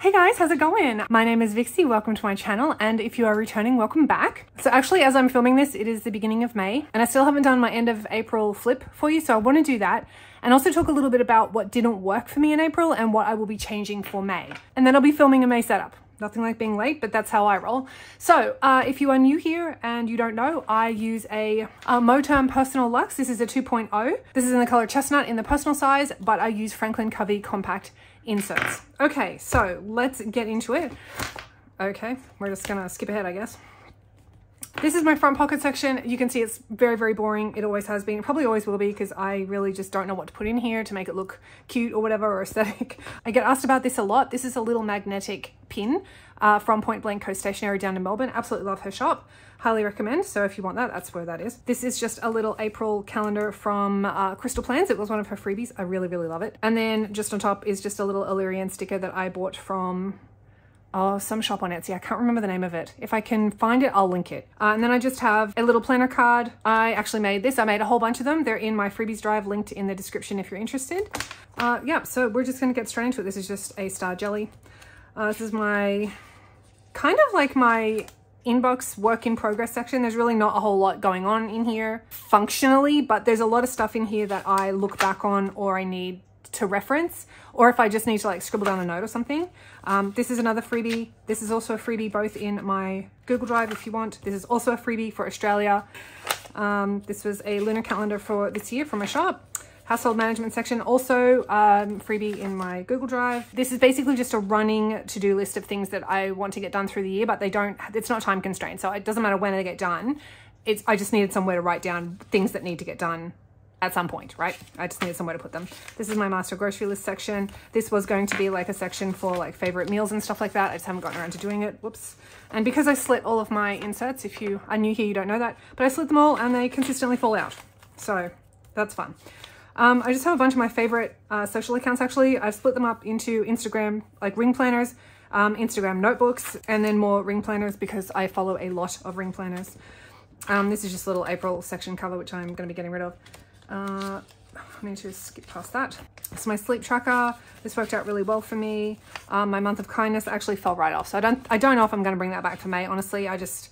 Hey guys, how's it going? My name is Vixie, welcome to my channel, and if you are returning, welcome back. So actually, as I'm filming this, it is the beginning of May, and I still haven't done my end of April flip for you, so I want to do that, and also talk a little bit about what didn't work for me in April and what I will be changing for May. And then I'll be filming a May setup. Nothing like being late, but that's how I roll. So if you are new here and you don't know, I use a Moterm Personal Luxe. This is a 2.0. This is in the color Chestnut in the personal size, but I use Franklin Covey compact inserts. Okay, so let's get into it. Okay, we're just gonna skip ahead, I guess. This is my front pocket section. You can see it's very, very boring. It always has been. It probably always will be because I really just don't know what to put in here to make it look cute or whatever, or aesthetic. I get asked about this a lot. This is a little magnetic pin from Point Blank Co Stationery down in Melbourne. Absolutely love her shop. Highly recommend. So if you want that, that's where that is. This is just a little April calendar from Crystalplans. It was one of her freebies. I really, really love it. And then just on top is just a little 𝚂𝙷𝙾𝙿𝙻 sticker that I bought from some shop on Etsy. I can't remember the name of it. If I can find it, I'll link it. And then I just have a little planner card. I actually made this. I made a whole bunch of them. They're in my freebies drive, linked in the description if you're interested. Yeah, so we're just going to get straight into it. This is just a star jelly. This is my kind of like my inbox work in progress section. There's really not a whole lot going on in here functionally, but there's a lot of stuff in here that I look back on or I need to reference, or if I just need to like scribble down a note or something. This is another freebie. This is also a freebie both in my Google Drive if you want. This is also a freebie for Australia. This was a lunar calendar for this year from my shop. Household management section, also freebie in my Google Drive. This is basically just a running to-do list of things that I want to get done through the year, but it's not time constrained, so it doesn't matter when they get done. I just needed somewhere to write down things that need to get done at some point, right? I just needed somewhere to put them. This is my master grocery list section. This was going to be like a section for like favorite meals and stuff like that. I just haven't gotten around to doing it. Whoops. And because I slit all of my inserts, if you are new here, you don't know that, but I slit them all and they consistently fall out. So that's fun. I just have a bunch of my favorite social accounts actually. I've split them up into Instagram, like ring planners, Instagram notebooks, and then more ring planners because I follow a lot of ring planners. This is just a little April section cover, which I'm going to be getting rid of. I need to skip past that. It's my sleep tracker. This worked out really well for me. My month of kindness actually fell right off. So I don't know if I'm going to bring that back for May. Honestly, I just,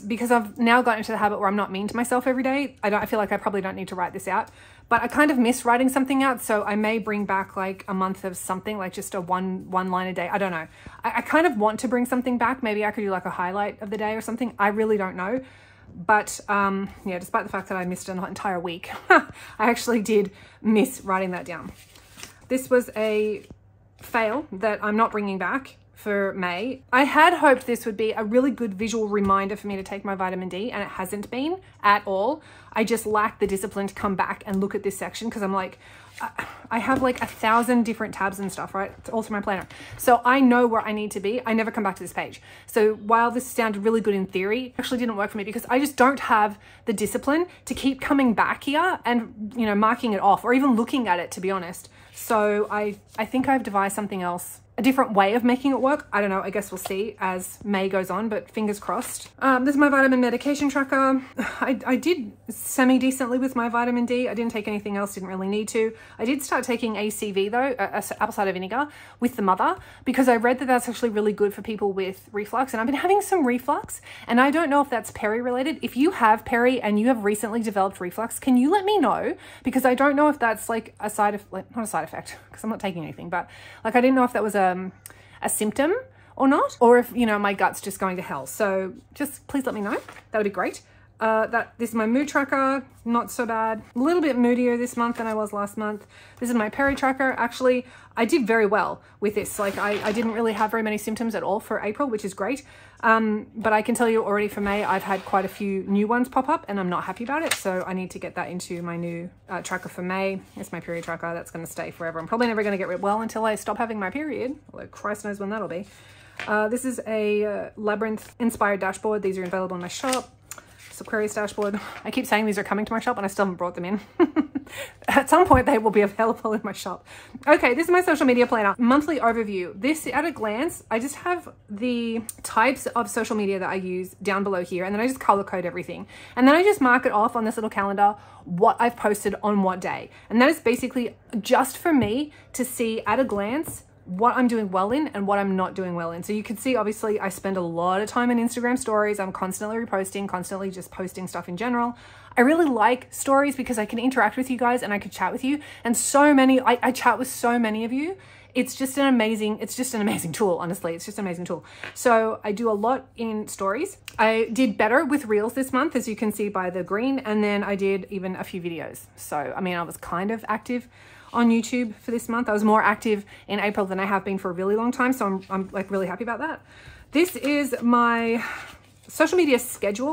because I've now gotten into the habit where I'm not mean to myself every day. I feel like I probably don't need to write this out, but I kind of miss writing something out. So I may bring back like a month of something, like just a one line a day. I don't know. I kind of want to bring something back. Maybe I could do like a highlight of the day or something. I really don't know. But yeah, despite the fact that I missed an entire week, I actually did miss writing that down. This was a fail that I'm not bringing back for May. I had hoped this would be a really good visual reminder for me to take my vitamin D, and it hasn't been at all. I just lacked the discipline to come back and look at this section because I'm like, I have like 1,000 different tabs and stuff, right? It's all through my planner. So I know where I need to be. I never come back to this page. So while this sounded really good in theory, it actually didn't work for me because I just don't have the discipline to keep coming back here and, you know, marking it off or even looking at it, to be honest. So I think I've devised something else, a different way of making it work. I don't know, I guess we'll see as May goes on, but fingers crossed. This is my vitamin medication tracker. I did semi-decently with my vitamin D. I didn't take anything else, didn't really need to. I did start taking ACV though, apple cider vinegar with the mother, because I read that that's actually really good for people with reflux, and I've been having some reflux, and I don't know if that's peri related. If you have peri and you have recently developed reflux, can you let me know? Because I don't know if that's like a side of, like, not a side effect, because I'm not taking anything, but like I didn't know if that was a symptom or not, or if, you know, my gut's just going to hell. So just please let me know. That would be great. This is my mood tracker. Not so bad. A little bit moodier this month than I was last month. This is my peri tracker. Actually, I did very well with this. Like I didn't really have very many symptoms at all for April, which is great. But I can tell you already for May, I've had quite a few new ones pop up and I'm not happy about it. So I need to get that into my new tracker for May. It's my period tracker. That's going to stay forever. I'm probably never going to get well until I stop having my period. Although Christ knows when that'll be. This is a Labyrinth inspired dashboard. These are available in my shop. Aquarius dashboard. I keep saying these are coming to my shop and I still haven't brought them in. At some point they will be available in my shop. Okay, this is my social media planner. Monthly overview. This at a glance, I just have the types of social media that I use down below here, and then I just color code everything. And then I just mark it off on this little calendar what I've posted on what day. And that is basically just for me to see at a glance what I'm doing well in and what I'm not doing well in. So you can see, obviously, I spend a lot of time in Instagram stories. I'm constantly reposting, constantly just posting stuff in general. I really like stories because I can interact with you guys and I could chat with you. And so many, I chat with so many of you. It's just an amazing tool, honestly. It's just an amazing tool. So I do a lot in stories. I did better with reels this month, as you can see by the green. And then I did even a few videos. So, I mean, I was kind of active on YouTube for this month. I was more active in April than I have been for a really long time. So I'm like really happy about that. This is my social media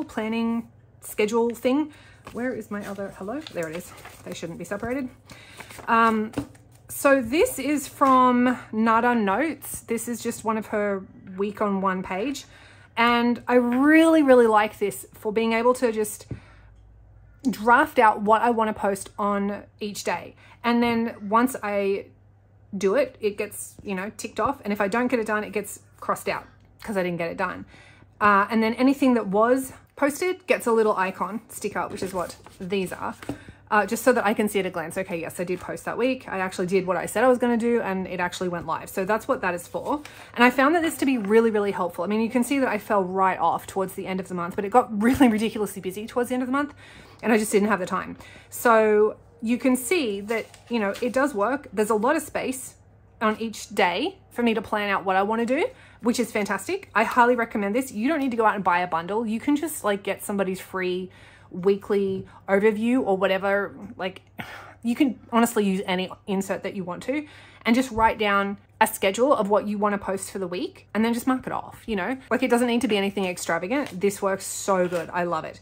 planning schedule thing. Where is my other, hello? There it is. They shouldn't be separated. So this is from Nada Notes. This is just one of her week on one page. And I really, really like this for being able to just draft out what I want to post on each day. And then once I do it, it gets, you know, ticked off. And if I don't get it done, it gets crossed out because I didn't get it done. And then anything that was posted gets a little icon sticker, which is what these are. Just so that I can see at a glance, okay, yes, I did post that week. I actually did what I said I was going to do and it actually went live. So that's what that is for. And I found that this to be really, really helpful. I mean, you can see that I fell right off towards the end of the month, but it got really ridiculously busy towards the end of the month and I just didn't have the time. So you can see that, you know, it does work. There's a lot of space on each day for me to plan out what I want to do, which is fantastic. I highly recommend this. You don't need to go out and buy a bundle. You can just like get somebody's free weekly overview or whatever. Like, you can honestly use any insert that you want to and just write down a schedule of what you want to post for the week and then just mark it off, you know, like it doesn't need to be anything extravagant. This works so good. I love it.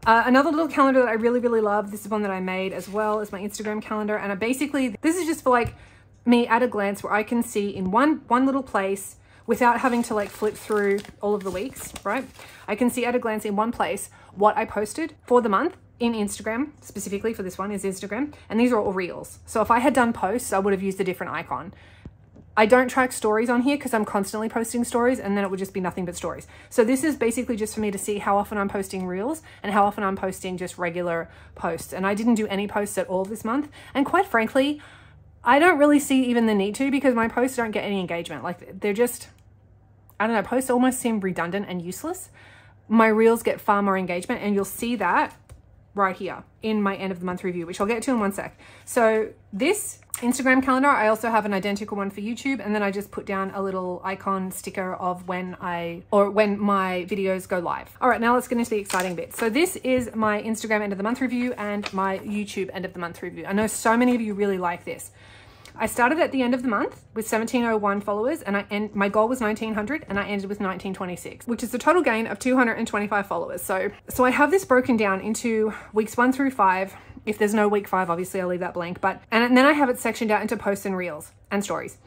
Another little calendar that I really, really love. This is one that I made as well as my Instagram calendar. And this is just for like me at a glance where I can see in one little place without having to like flip through all of the weeks, right? I can see at a glance in one place what I posted for the month in Instagram, specifically for this one is Instagram. And these are all reels. So if I had done posts, I would have used a different icon. I don't track stories on here because I'm constantly posting stories and then it would just be nothing but stories. So this is basically just for me to see how often I'm posting reels and how often I'm posting just regular posts. And I didn't do any posts at all this month. And quite frankly, I don't really see even the need to because my posts don't get any engagement. Like they're just, I don't know, posts almost seem redundant and useless. My reels get far more engagement and you'll see that right here in my end of the month review, which I'll get to in one sec. So this Instagram calendar, I also have an identical one for YouTube, and then I just put down a little icon sticker of when my videos go live. All right, now let's get into the exciting bit. So this is my Instagram end of the month review and my YouTube end of the month review. I know so many of you really like this. I started at the end of the month with 1701 followers and my goal was 1900 and I ended with 1926, which is a total gain of 225 followers. So I have this broken down into weeks 1 through 5. If there's no week 5, obviously I'll leave that blank, and then I have it sectioned out into posts and reels and stories.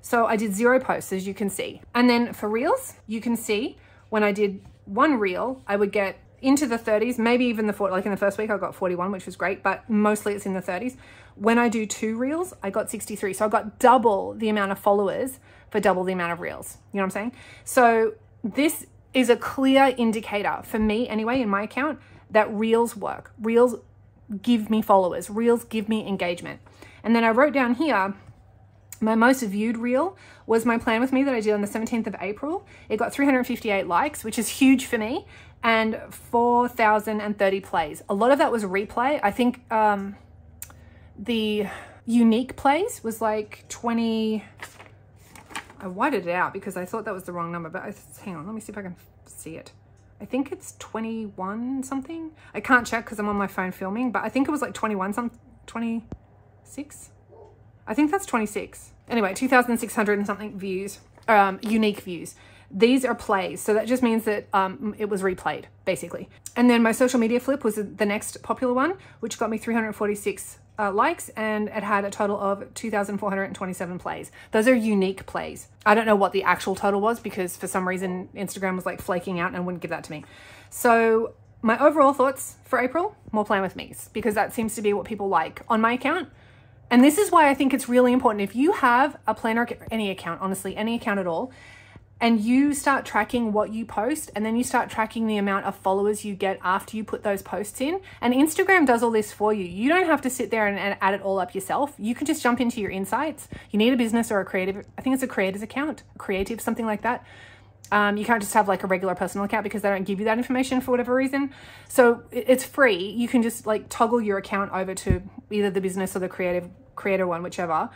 So I did 0 posts, as you can see. And then for reels, you can see when I did 1 reel, I would get into the 30s, maybe even the 40, like in the first week I got 41, which was great, but mostly it's in the 30s. When I do 2 reels, I got 63. So I got double the amount of followers for double the amount of reels. You know what I'm saying? So this is a clear indicator for me anyway, in my account, that reels work. Reels give me followers. Reels give me engagement. And then I wrote down here, my most viewed reel was my plan with me that I did on the 17th of April. It got 358 likes, which is huge for me, and 4,030 plays. A lot of that was replay. I think the unique plays was like 20. I whited it out because I thought that was the wrong number, but hang on, let me see if I can see it. I think it's 21 something. I can't check because I'm on my phone filming, but I think it was like 26. I think that's 26. Anyway, 2,600 and something views, unique views. These are plays, so that just means that it was replayed, basically. And then my social media flip was the next popular one, which got me 346 likes, and it had a total of 2,427 plays. Those are unique plays. I don't know what the actual total was because for some reason Instagram was like flaking out and wouldn't give that to me. So my overall thoughts for April, more plan with me's, because that seems to be what people like on my account. And this is why I think it's really important. If you have a planner, any account, honestly, any account at all, and you start tracking what you post, and then you start tracking the amount of followers you get after you put those posts in. And Instagram does all this for you. You don't have to sit there and add it all up yourself. You can just jump into your insights. You need a business or a creative, I think it's a creator's account, creative, something like that. You can't just have like a regular personal account because they don't give you that information for whatever reason. So it's free. You can just like toggle your account over to either the business or the creator one, whichever.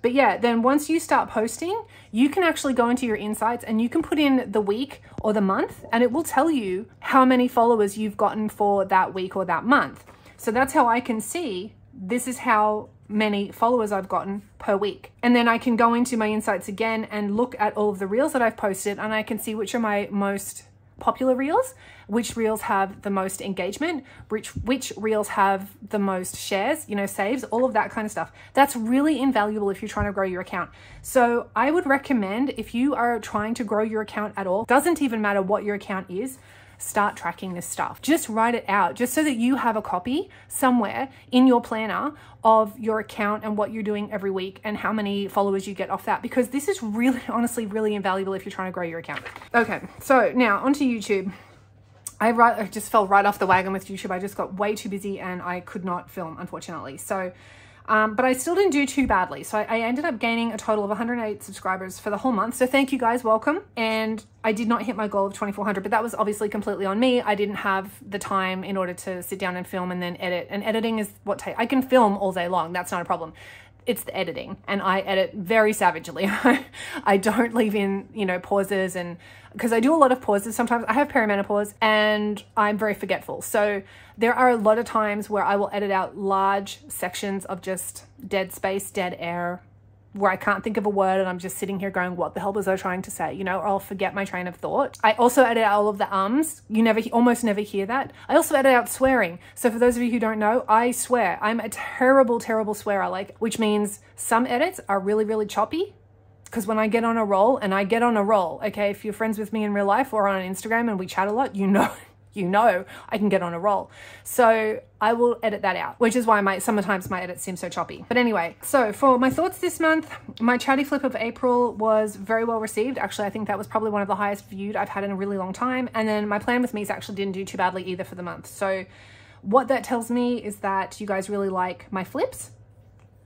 But yeah, then once you start posting, you can actually go into your insights and you can put in the week or the month, and it will tell you how many followers you've gotten for that week or that month. So that's how I can see this is how many followers I've gotten per week. And then I can go into my insights again and look at all of the reels that I've posted, and I can see which are my most popular reels, which reels have the most engagement, which reels have the most shares, you know, saves, all of that kind of stuff. That's really invaluable if you're trying to grow your account. So I would recommend, if you are trying to grow your account at all, doesn't even matter what your account is, start tracking this stuff. Just write it out, just so that you have a copy somewhere in your planner of your account and what you're doing every week and how many followers you get off that, because this is really, honestly, really invaluable if you're trying to grow your account. Okay, so now onto YouTube. I just fell right off the wagon with YouTube. I just got way too busy and I could not film, unfortunately. So but I still didn't do too badly. So I ended up gaining a total of 108 subscribers for the whole month. So thank you guys, welcome. And I did not hit my goal of 2,400, but that was obviously completely on me. I didn't have the time in order to sit down and film and then edit. And editing is what I can film all day long. That's not a problem. It's the editing, and I edit very savagely. I don't leave in, you know, pauses, and because I do a lot of pauses. Sometimes I have perimenopause and I'm very forgetful. So there are a lot of times where I will edit out large sections of just dead space, dead air, where I can't think of a word and I'm just sitting here going, what the hell was I trying to say? You know, or I'll forget my train of thought. I also edit out all of the ums. You almost never hear that. I also edit out swearing. So for those of you who don't know, I swear. I'm a terrible, terrible swearer, which means some edits are really, really choppy. Because when I get on a roll, and I get on a roll, okay, if you're friends with me in real life or on Instagram and we chat a lot, you know I can get on a roll. So I will edit that out, which is why sometimes my edits seem so choppy. But anyway, so for my thoughts this month, my chatty flip of April was very well received. Actually, I think that was probably one of the highest viewed I've had in a really long time. And then my plan with me's actually didn't do too badly either for the month. So what that tells me is that you guys really like my flips,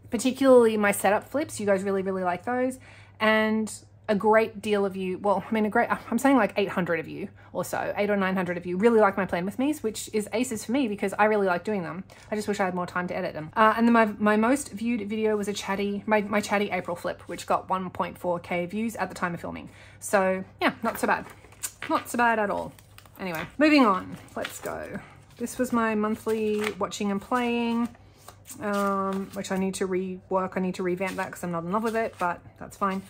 particularly my setup flips. You guys really, really like those. And a great deal of you, well, I mean, I'm saying like 800 of you or so, 800 or 900 of you really like my plan with me's, which is aces for me because I really like doing them. I just wish I had more time to edit them. And then my most viewed video was my chatty April flip, which got 1.4K views at the time of filming. So yeah, not so bad. Not so bad at all. Anyway, moving on, let's go. This was my monthly watching and playing, which I need to rework. I need to revamp that because I'm not in love with it, but that's fine.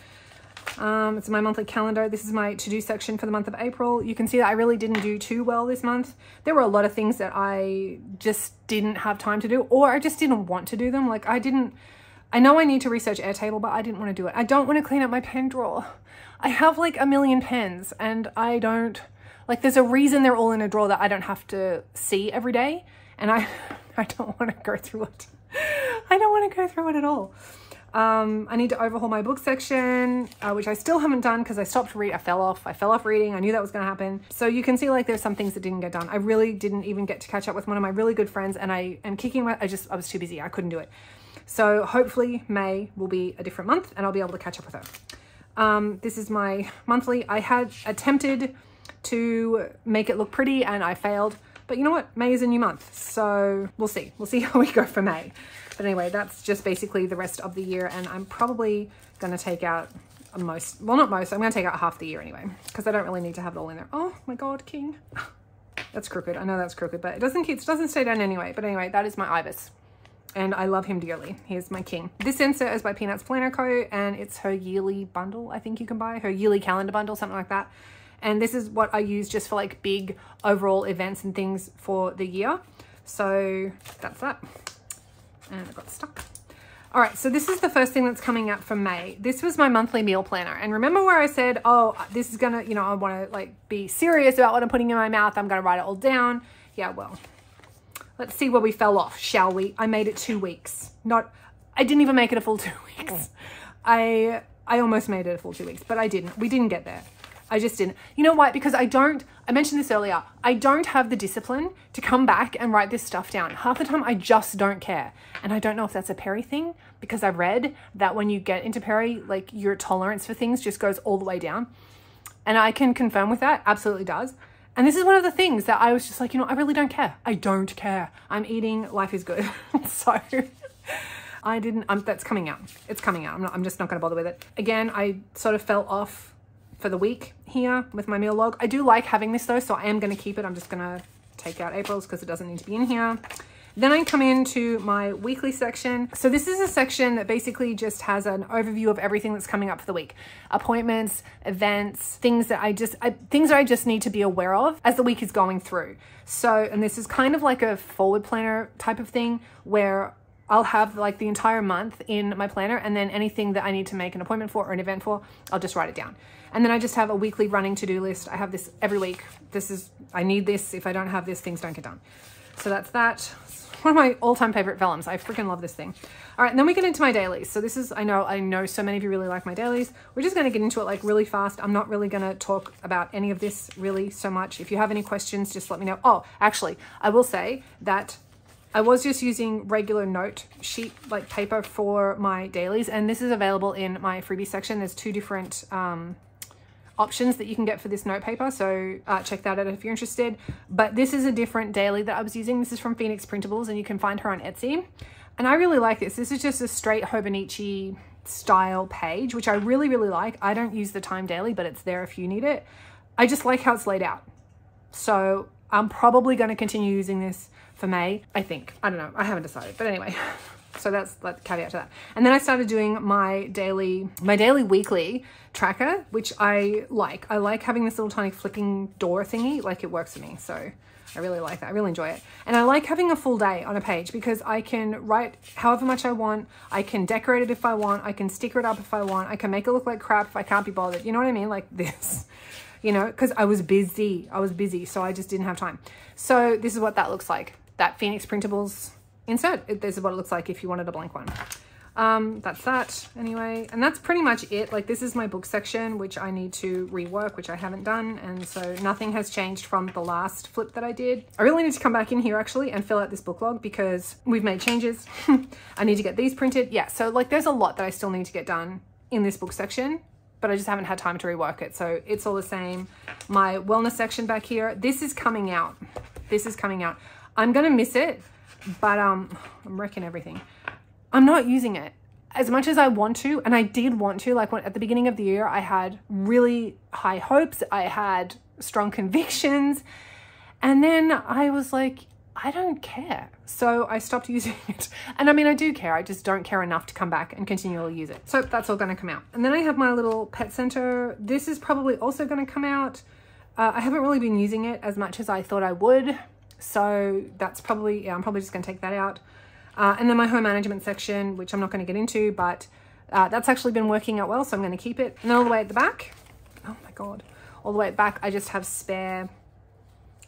It's my monthly calendar. This is my to-do section for the month of April. You can see that I really didn't do too well this month. There were a lot of things that I just didn't have time to do, or I just didn't want to do them. Like I know I need to research Airtable, but I didn't want to do it. I don't want to clean up my pen drawer. I have like 1 million pens and I don't, like there's a reason they're all in a drawer that I don't have to see every day. And I don't want to go through it. I don't want to go through it at all. I need to overhaul my book section, which I still haven't done because I stopped reading. I fell off reading. I knew that was going to happen. So you can see like there's some things that didn't get done. I really didn't even get to catch up with one of my really good friends, and I am kicking I was too busy. I couldn't do it. So hopefully May will be a different month and I'll be able to catch up with her. This is my monthly. I had attempted to make it look pretty and I failed. But you know what? May is a new month. So we'll see. We'll see how we go for May. But anyway, that's just basically the rest of the year. And I'm probably going to take out most, well, not most, I'm going to take out half the year anyway, because I don't really need to have it all in there. Oh my God, King. That's crooked. I know that's crooked, but it doesn't stay down anyway. But anyway, that is my ibis. And I love him dearly. Here's my king. This insert is by Peanuts Planner Co. And it's her yearly bundle, I think you can buy. Her yearly calendar bundle, something like that. And this is what I use just for like big overall events and things for the year. So that's that. And I got stuck. All right, so this is the first thing that's coming out for May. This was my monthly meal planner. And remember where I said, oh, this is gonna, you know, I wanna like be serious about what I'm putting in my mouth. I'm gonna write it all down. Yeah, well, let's see where we fell off, shall we? I made it 2 weeks. I didn't even make it a full 2 weeks. I almost made it a full 2 weeks, but I didn't. We didn't get there. I just didn't. You know why? Because I mentioned this earlier, I don't have the discipline to come back and write this stuff down. Half the time I just don't care. And I don't know if that's a peri thing, because I've read that when you get into peri, like your tolerance for things just goes all the way down. And I can confirm with that, absolutely does. And this is one of the things that I was just like, you know, I really don't care. I don't care. I'm eating, life is good. So I didn't, that's coming out. It's coming out. I'm just not going to bother with it. Again, I sort of fell off for the week here with my meal log. I do like having this though, so I am going to keep it. I'm just going to take out April's because it doesn't need to be in here. Then I come into my weekly section. So this is a section that basically just has an overview of everything that's coming up for the week. Appointments, events, things that I just need to be aware of as the week is going through. So, and this is kind of like a forward planner type of thing where I'll have like the entire month in my planner, and then anything that I need to make an appointment for or an event for, I'll just write it down. And then I just have a weekly running to-do list. I have this every week. I need this. If I don't have this, things don't get done. So that's that. One of my all-time favorite vellums. I freaking love this thing. All right, and then we get into my dailies. So this is, I know so many of you really like my dailies. We're just going to get into it like really fast. I'm not really going to talk about any of this really so much. If you have any questions, just let me know. Oh, actually, I will say that I was just using regular note sheet like paper for my dailies, and this is available in my freebie section. There's two different options that you can get for this note paper, so check that out if you're interested. But this is a different daily that I was using. This is from Phoenix Printables, and you can find her on Etsy. And I really like this. This is just a straight 𝚂𝙾𝙾𝚡 style page, which I really, really like. I don't use the time daily, but it's there if you need it. I just like how it's laid out. So I'm probably going to continue using this for May, I think. I don't know. I haven't decided, but anyway. So that's the caveat to that. And then I started doing my daily weekly tracker, which I like. I like having this little tiny flipping door thingy. Like, it works for me. So I really like that. I really enjoy it. And I like having a full day on a page because I can write however much I want. I can decorate it if I want. I can sticker it up if I want. I can make it look like crap if I can't be bothered. You know what I mean? Like this, you know, because I was busy. So I just didn't have time. So this is what that looks like. That Phoenix Printables insert. This is what it looks like if you wanted a blank one. That's that anyway. And that's pretty much it. Like, this is my book section, which I need to rework, which I haven't done. And so nothing has changed from the last flip that I did. I really need to come back in here actually and fill out this book log because we've made changes. I need to get these printed. Yeah. So like, there's a lot that I still need to get done in this book section, but I just haven't had time to rework it. So it's all the same. My wellness section back here, this is coming out. This is coming out. I'm going to miss it, but I'm wrecking everything. I'm not using it as much as I want to. And I did want to, like, when at the beginning of the year, I had really high hopes. I had strong convictions. And then I was like, I don't care. So I stopped using it. And I mean, I do care. I just don't care enough to come back and continually use it. So that's all going to come out. And then I have my little pet center. This is probably also going to come out. I haven't really been using it as much as I thought I would. So that's probably, yeah, I'm probably just going to take that out. And then my home management section, which I'm not going to get into, but that's actually been working out well. So I'm going to keep it. And then all the way at the back, oh my God, all the way at the back, I just have spare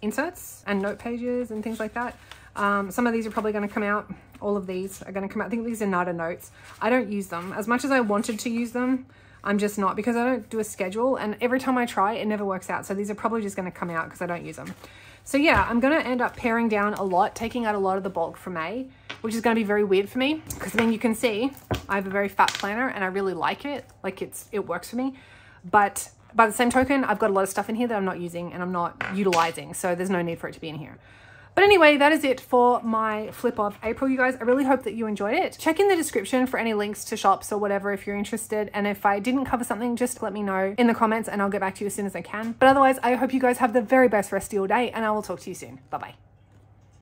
inserts and note pages and things like that. Some of these are probably going to come out. All of these are going to come out. I think these are NADA notes. I don't use them as much as I wanted to use them. I'm just not, because I don't do a schedule, and every time I try, it never works out. So these are probably just going to come out because I don't use them. So yeah, I'm going to end up paring down a lot, taking out a lot of the bulk for May, which is going to be very weird for me because then you can see I have a very fat planner and I really like it. Like, it works for me. But by the same token, I've got a lot of stuff in here that I'm not using and I'm not utilizing. So there's no need for it to be in here. But anyway, that is it for my flip of April, you guys. I really hope that you enjoyed it. Check in the description for any links to shops or whatever if you're interested. And if I didn't cover something, just let me know in the comments and I'll get back to you as soon as I can. But otherwise, I hope you guys have the very best rest of your day and I will talk to you soon. Bye-bye.